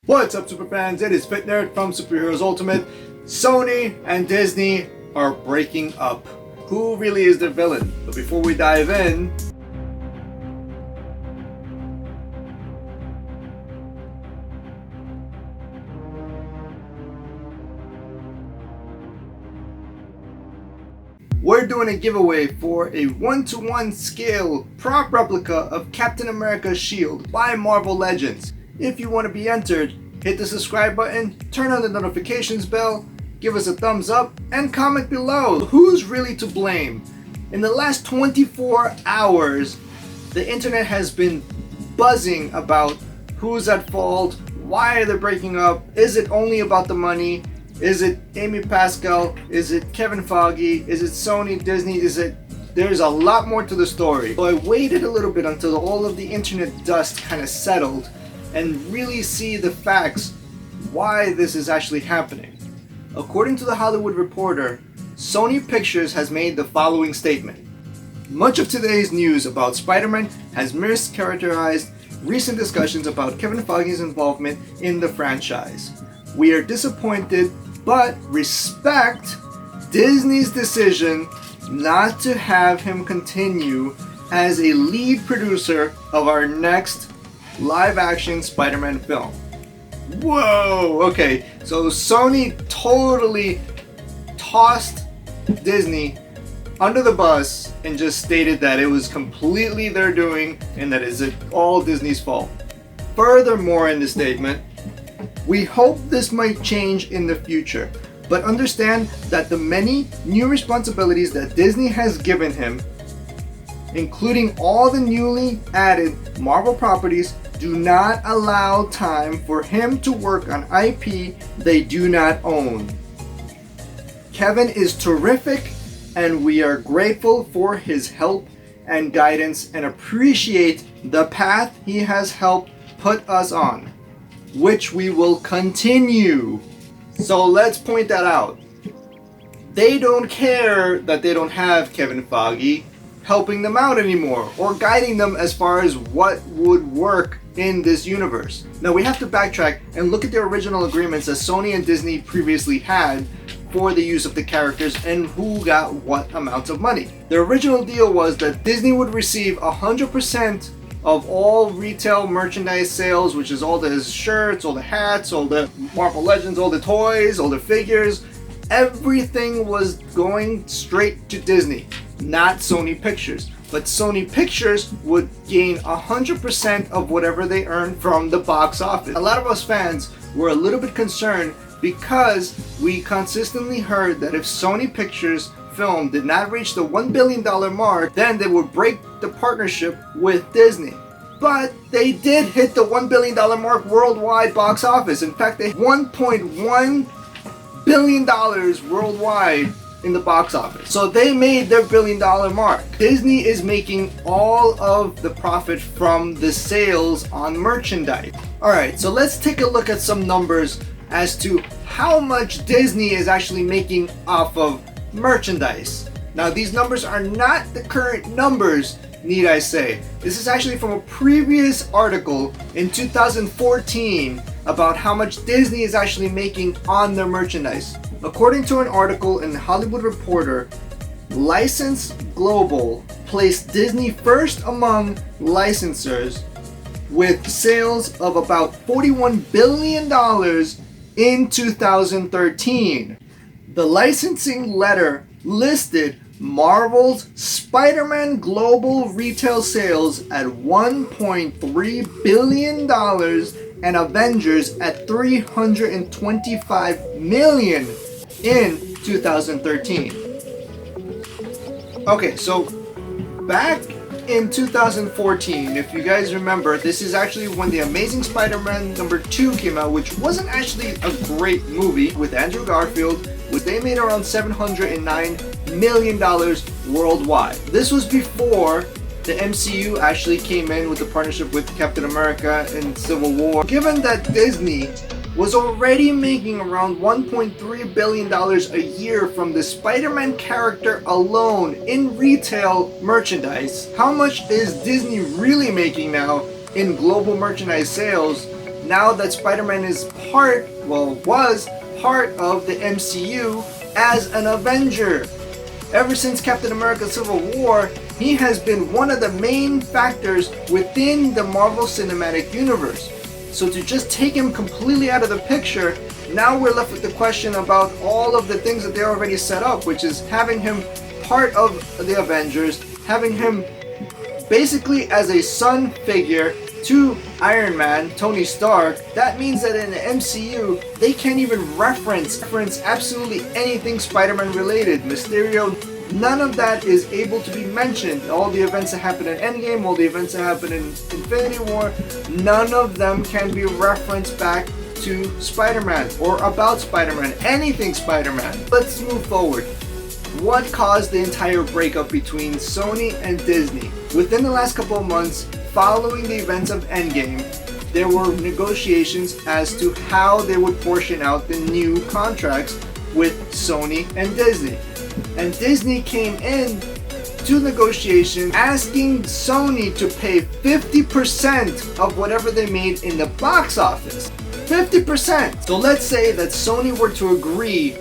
What's up, superfans? It is Fit Nerd from Superheroes Ultimate. Sony and Disney are breaking up. Who really is the villain? But before we dive in, we're doing a giveaway for a 1:1 scale prop replica of Captain America's shield by Marvel Legends. If you want to be entered, hit the subscribe button, turn on the notifications bell, give us a thumbs up, and comment below who's really to blame. In the last 24 hours, the internet has been buzzing about who's at fault, why they're breaking up, is it only about the money, is it Amy Pascal, is it Kevin Feige, is it Sony, Disney, there's a lot more to the story. So I waited a little bit until all of the internet dust kind of settled and really see the facts why this is actually happening. According to The Hollywood Reporter, Sony Pictures has made the following statement. Much of today's news about Spider-Man has mischaracterized recent discussions about Kevin Feige's involvement in the franchise. We are disappointed but respect Disney's decision not to have him continue as a lead producer of our next live-action Spider-Man film. Whoa! Okay, so Sony totally tossed Disney under the bus and just stated that it was completely their doing and that it's all Disney's fault. Furthermore, in the statement, we hope this might change in the future, but understand that the many new responsibilities that Disney has given him, including all the newly added Marvel properties, do not allow time for him to work on IP they do not own. Kevin is terrific and we are grateful for his help and guidance and appreciate the path he has helped put us on, which we will continue. So let's point that out. They don't care that they don't have Kevin Feige helping them out anymore or guiding them as far as what would work in this universe. Now we have to backtrack and look at the original agreements that Sony and Disney previously had for the use of the characters and who got what amounts of money. The original deal was that Disney would receive 100% of all retail merchandise sales, which is all the shirts, all the hats, all the Marvel Legends, all the toys, all the figures. Everything was going straight to Disney, not Sony Pictures. But Sony Pictures would gain 100% of whatever they earned from the box office. A lot of us fans were a little bit concerned because we consistently heard that if Sony Pictures film did not reach the $1 billion mark, then they would break the partnership with Disney. But they did hit the $1 billion mark worldwide box office. In fact, they $1.1 billion worldwide in the box office. So they made their $1 billion mark. Disney is making all of the profit from the sales on merchandise. Alright, so let's take a look at some numbers as to how much Disney is actually making off of merchandise. Now these numbers are not the current numbers, need I say. This is actually from a previous article in 2014 about how much Disney is actually making on their merchandise. According to an article in The Hollywood Reporter, License Global placed Disney first among licensors with sales of about $41 billion in 2013. The licensing letter listed Marvel's Spider-Man global retail sales at $1.3 billion and Avengers at $325 million in 2013. Okay, so back in 2014, if you guys remember, this is actually when The Amazing Spider-Man #2 came out, which wasn't actually a great movie with Andrew Garfield, which they made around $709 million worldwide. This was before the MCU actually came in with the partnership with Captain America and Civil War. Given that Disney was already making around $1.3 billion a year from the Spider-Man character alone in retail merchandise, how much is Disney really making now in global merchandise sales now that Spider-Man is was part of the MCU as an Avenger. Ever since Captain America Civil War, he has been one of the main factors within the Marvel Cinematic Universe. So to just take him completely out of the picture, now we're left with the question about all of the things that they already set up, which is having him part of the Avengers, having him basically as a son figure to Iron Man, Tony Stark. That means that in the MCU, they can't even reference absolutely anything Spider-Man related. Mysterio, none of that is able to be mentioned. All the events that happen in Endgame, all the events that happen in Infinity War, none of them can be referenced back to Spider-Man or about Spider-Man, anything Spider-Man. Let's move forward. What caused the entire breakup between Sony and Disney? Within the last couple of months, following the events of Endgame, there were negotiations as to how they would portion out the new contracts with Sony and Disney. And Disney came in to negotiation asking Sony to pay 50% of whatever they made in the box office. 50%! So let's say that Sony were to agree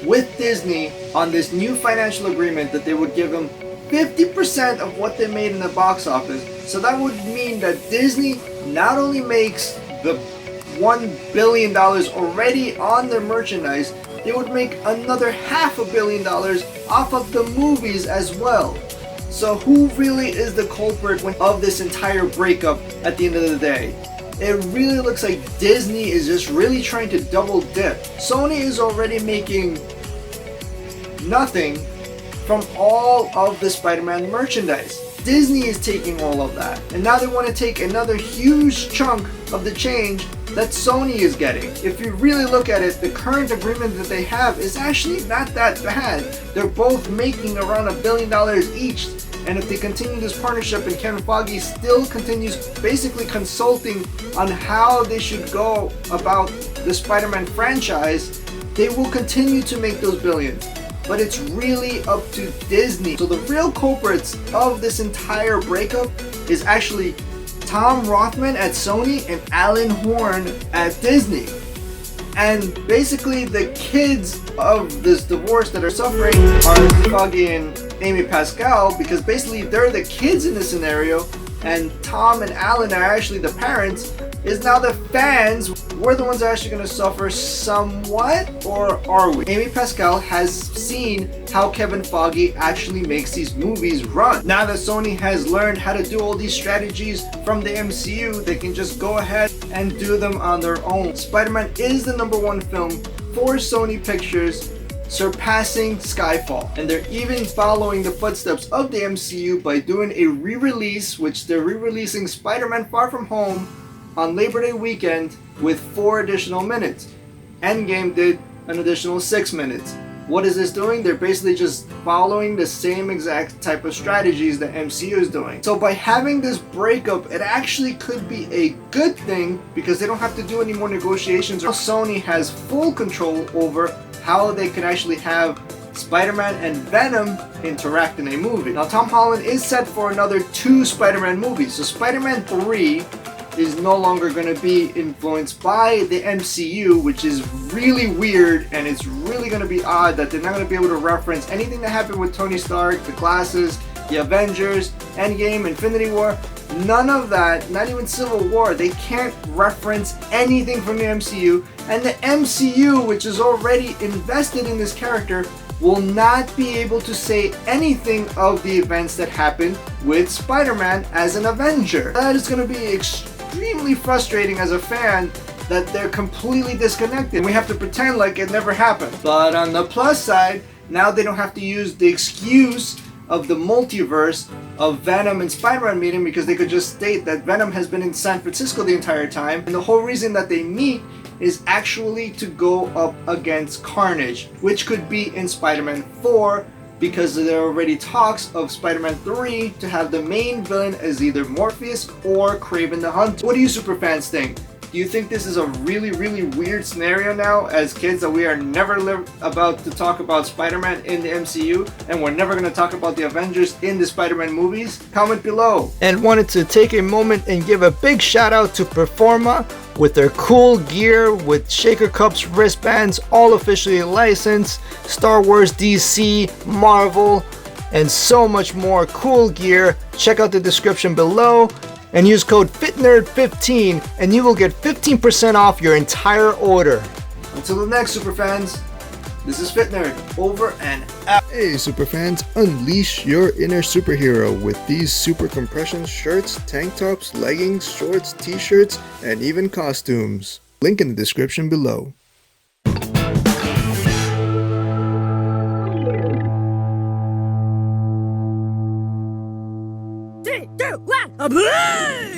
with Disney on this new financial agreement that they would give them 50% of what they made in the box office. So that would mean that Disney not only makes the $1 billion already on their merchandise, they would make another $500 million off of the movies as well. So who really is the culprit of this entire breakup at the end of the day? It really looks like Disney is just really trying to double dip. Sony is already making nothing from all of the Spider-Man merchandise. Disney is taking all of that, and now they want to take another huge chunk of the change that Sony is getting. If you really look at it, the current agreement that they have is actually not that bad. They're both making around $1 billion each, and if they continue this partnership and Kevin Feige still continues basically consulting on how they should go about the Spider-Man franchise, they will continue to make those billions. But it's really up to Disney. So the real culprits of this entire breakup is actually Tom Rothman at Sony and Alan Horn at Disney. And basically the kids of this divorce that are suffering are Feige and Amy Pascal, because basically they're the kids in this scenario, and Tom and Alan are actually the parents. Is now the fans, we're the ones that are actually going to suffer somewhat, or are we? Amy Pascal has seen how Kevin Feige actually makes these movies run. Now that Sony has learned how to do all these strategies from the MCU, they can just go ahead and do them on their own. Spider-Man is the #1 film for Sony Pictures, surpassing Skyfall. And they're even following the footsteps of the MCU by doing a re-release, which they're re-releasing Spider-Man Far From Home on Labor Day weekend with 4 additional minutes. Endgame did an additional 6 minutes. What is this doing? They're basically just following the same exact type of strategies that MCU is doing. So by having this breakup, it actually could be a good thing because they don't have to do any more negotiations. Sony has full control over how they can actually have Spider-Man and Venom interact in a movie. Now Tom Holland is set for another 2 Spider-Man movies. So Spider-Man 3 is no longer going to be influenced by the MCU, which is really weird, and it's really going to be odd that they're not going to be able to reference anything that happened with Tony Stark, the glasses, the Avengers, Endgame, Infinity War. None of that, not even Civil War. They can't reference anything from the MCU, and the MCU, which is already invested in this character, will not be able to say anything of the events that happened with Spider-Man as an Avenger. That is going to be extremely frustrating as a fan that they're completely disconnected. We have to pretend like it never happened. But on the plus side, now they don't have to use the excuse of the multiverse of Venom and Spider-Man meeting, because they could just state that Venom has been in San Francisco the entire time, and the whole reason that they meet is actually to go up against Carnage, which could be in Spider-Man 4, because there are already talks of Spider-Man 3 to have the main villain as either Morpheus or Kraven the Hunter. What do you superfans think? Do you think this is a really, really weird scenario now as kids that we are never about to talk about Spider-Man in the MCU, and we're never going to talk about the Avengers in the Spider-Man movies? Comment below. And wanted to take a moment and give a big shout out to Performa with their cool gear with shaker cups, wristbands, all officially licensed, Star Wars, DC, Marvel, and so much more cool gear. Check out the description below and use code FITNERD15 and you will get 15% off your entire order. Until the next superfans, this is FitNerd, over and out. Hey superfans, unleash your inner superhero with these super compression shirts, tank tops, leggings, shorts, t-shirts, and even costumes. Link in the description below. 3, 2, 1, a blue!